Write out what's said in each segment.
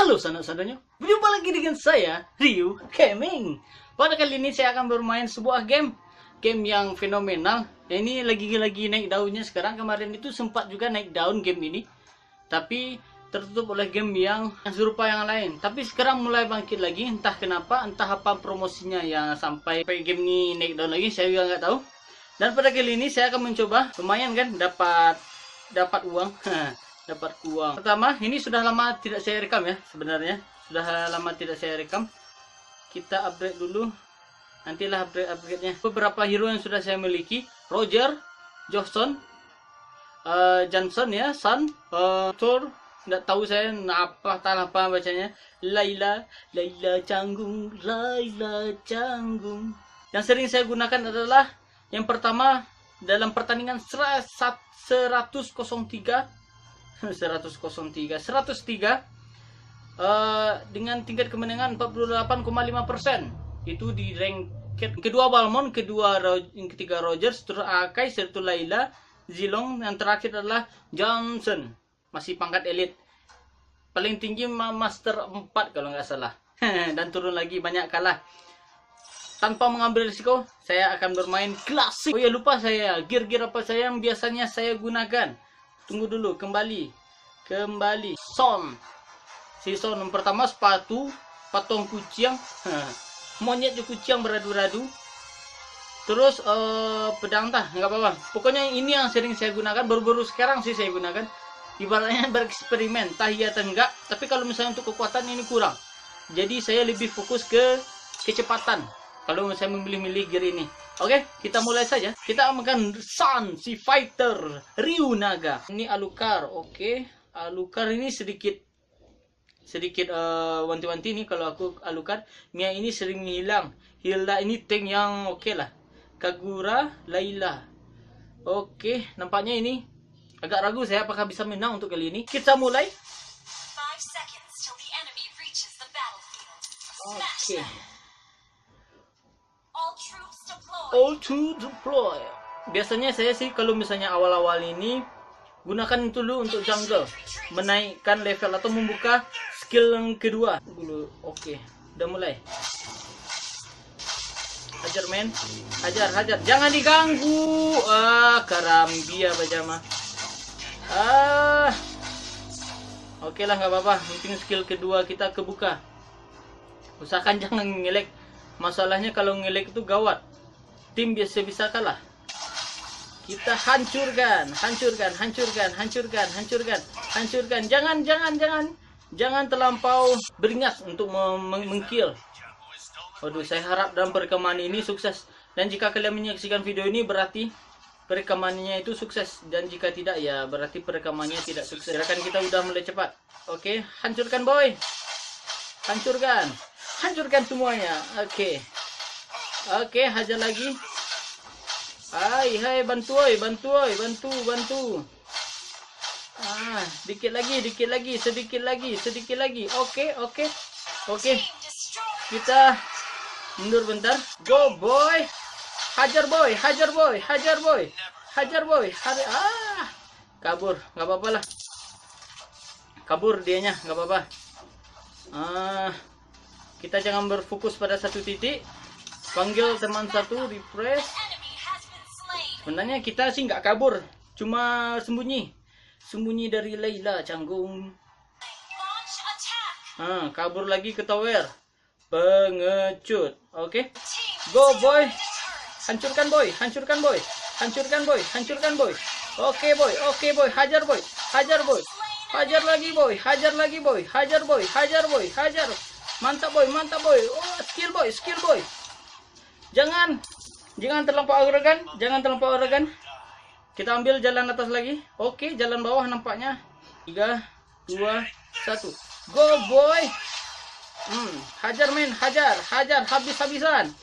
Halo sanak-saudaranya, berjumpa lagi dengan saya, Ryu Gaming. Pada kali ini saya akan bermain sebuah game yang fenomenal. Ini lagi naik daunnya sekarang. Kemarin itu sempat juga naik daun game ini, tapi tertutup oleh game yang serupa yang lain. Tapi sekarang mulai bangkit lagi, entah kenapa, entah apa promosinya yang sampai game ini naik daun lagi, saya juga nggak tahu. Dan pada kali ini saya akan mencoba, lumayan kan, dapat uang. Dapat uang. Pertama, ini sudah lama tidak saya rekam ya, sebenarnya sudah lama tidak saya rekam. Kita upgrade dulu, nantilah upgrade-nya. Beberapa hero yang sudah saya miliki: Roger, Johnson, Johnson ya, Sun, Thor, nggak tahu saya apa bacanya. Layla Canggung, Layla Canggung. Yang sering saya gunakan adalah yang pertama dalam pertandingan 103 dengan tingkat kemenangan 48,5%. Itu di rank kedua Balmond, ketiga Rogers, terus Akai, serta Layla, Zilong, yang terakhir adalah Johnson, masih pangkat elit. Paling tinggi Master 4 kalau nggak salah. Dan turun lagi, banyak kalah. Tanpa mengambil risiko, saya akan bermain klasik. Oh ya, lupa saya, gear apa saya yang biasanya saya gunakan. Tunggu dulu, kembali. Si Son yang pertama, sepatu patung kucing, monyet kucing beradu-radu. Terus pedang nggak apa-apa. Pokoknya ini yang sering saya gunakan, baru-baru sekarang sih saya gunakan. Ibaratnya bereksperimen, entah iya atau enggak. Tapi kalau misalnya untuk kekuatan ini kurang, jadi saya lebih fokus ke kecepatan kalau saya memilih-milih gear ini. Oke, kita mulai saja. Kita akan Sun, si fighter Ryu Naga. Ini Alucard. Oke, Alucard ini sedikit wanti-wanti nih kalau aku Alucard. Mia ini sering hilang. Hilda ini tank yang oke lah. Kagura, Layla. Oke, nampaknya ini agak ragu saya apakah bisa menang untuk kali ini. Kita mulai. Oke. All to deploy. Biasanya saya sih kalau misalnya awal-awal ini gunakan itu dulu untuk jungle, menaikkan level atau membuka skill yang kedua dulu. Oke, udah mulai. Hajar men, hajar, jangan diganggu. Karambia bajama. Oke lah, nggak apa-apa. Penting skill kedua kita kebuka. Usahakan jangan ngelek. Masalahnya kalau ngelek itu gawat. Tim biasa-bisa kalah. Kita hancurkan. Jangan terlampau beringat untuk mengkill. Waduh, saya harap dalam perekaman ini sukses. Dan jika kalian menyaksikan video ini berarti perekamannya itu sukses. Dan jika tidak, ya berarti perekamannya tidak sukses. Gerakan kita udah mulai cepat. Oke, hancurkan boy. Hancurkan semuanya. Oke, hajar lagi. Hai, bantu. Sedikit lagi. Oke. Kita mundur bentar. Go boy. Hajar boy. Kabur, nggak apa-apa lah. Kabur dianya, nggak apa-apa. Kita jangan berfokus pada satu titik. Panggil teman satu, refresh. Sebenarnya kita sih nggak kabur, cuma sembunyi dari Layla Canggung. Kabur lagi ke tower. Pengecut. Oke. Go boy. Hancurkan boy. Oke boy. Hajar boy. Hajar lagi boy. Mantap boy. Oh, skill boy. Jangan terlampau arogan. Kita ambil jalan atas lagi. Oke, jalan bawah nampaknya. 3, 2, 1. Go boy. Hajar men, hajar habis-habisan.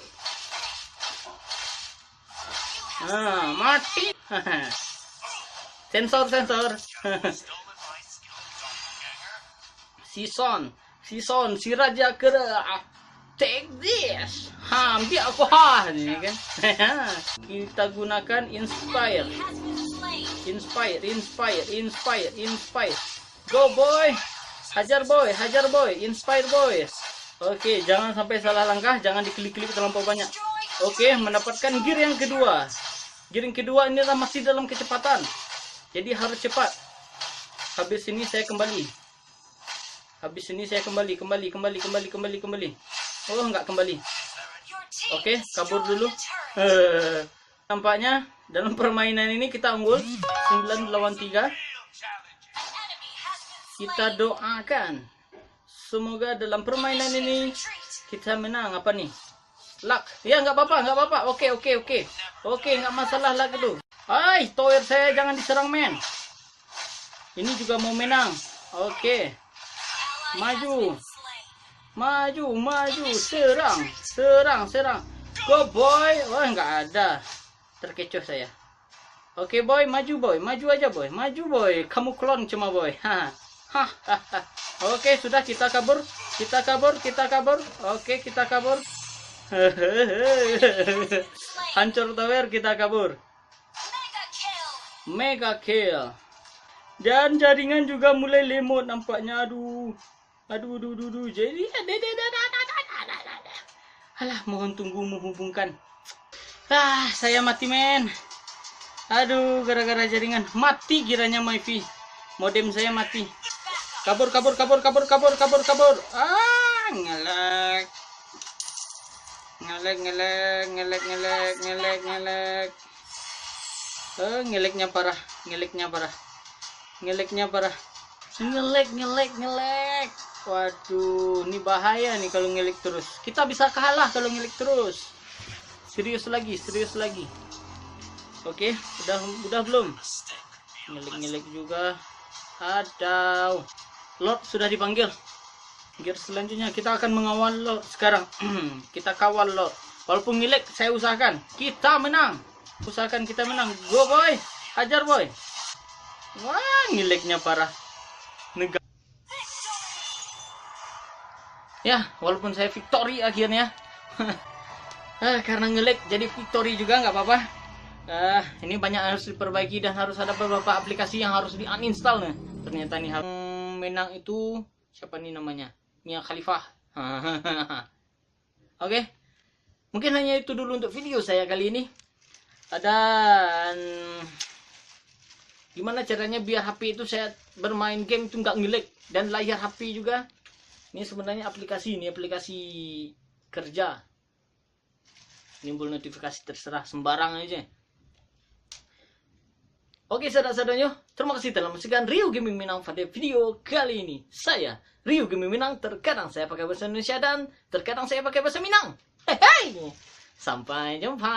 Mati. Sensor. Si raja kera. Take this. Biar aku ini kan. Kita gunakan inspire. Go boy. Hajar boy, hajar boy, inspire boys. Oke, jangan sampai salah langkah, jangan diklik-klik terlampau banyak. Oke, mendapatkan gear yang kedua. Gear yang kedua ini masih dalam kecepatan. Jadi harus cepat. Habis ini saya kembali. Habis ini saya kembali. Oh, enggak kembali. Oke, kabur dulu. Nampaknya dalam permainan ini kita unggul 9 lawan 3. Kita doakan semoga dalam permainan ini kita menang. Apa nih? Luck. Ya, nggak apa-apa. Oke. Oke, nggak masalah luck itu. Hai, tower saya jangan diserang, men. Ini juga mau menang. Oke. Maju. Serang. Go boy. Wah, nggak ada. Terkecoh saya. Oke boy, maju aja boy. Kamu klon cuma boy. Oke, sudah kita kabur. Oke, kita kabur. Hancur tower, kita kabur. Mega kill. Dan jaringan juga mulai lemot nampaknya. Aduh. Jadi alah, mohon tunggu menghubungkan. Saya mati, men. Aduh, gara-gara jaringan mati kiranya Myfi. Modem saya mati. Kabur. Ngelek. Ngeleknya parah. Ngelek. Waduh, ini bahaya nih kalau ngelek terus. Kita bisa kalah kalau ngelek terus. Serius lagi. Oke, udah belum? Ngelek juga. Aduh. Lord sudah dipanggil. Gear selanjutnya kita akan mengawal Lord sekarang. Kita kawal Lord. Walaupun ngelek, saya usahakan kita menang. Go boy. Hajar boy. Wah, ngeleknya parah. Ya, walaupun saya victory akhirnya. Karena ngelek jadi victory juga nggak apa-apa. Ini banyak harus diperbaiki dan harus ada beberapa aplikasi yang harus di-uninstall nih. Ternyata nih menang itu siapa nih namanya? Mia Khalifah. Oke. Mungkin hanya itu dulu untuk video saya kali ini. Dan gimana caranya biar HP itu saya bermain game itu nggak ngelek, dan layar HP juga. Ini sebenarnya aplikasi kerja. Nimbul notifikasi terserah sembarang aja. Oke, saudara-saudaranya, terima kasih telah menyaksikan Rio Gaming Minang pada video kali ini. Saya Rio Gaming Minang, terkadang saya pakai bahasa Indonesia dan terkadang saya pakai bahasa Minang. Sampai jumpa.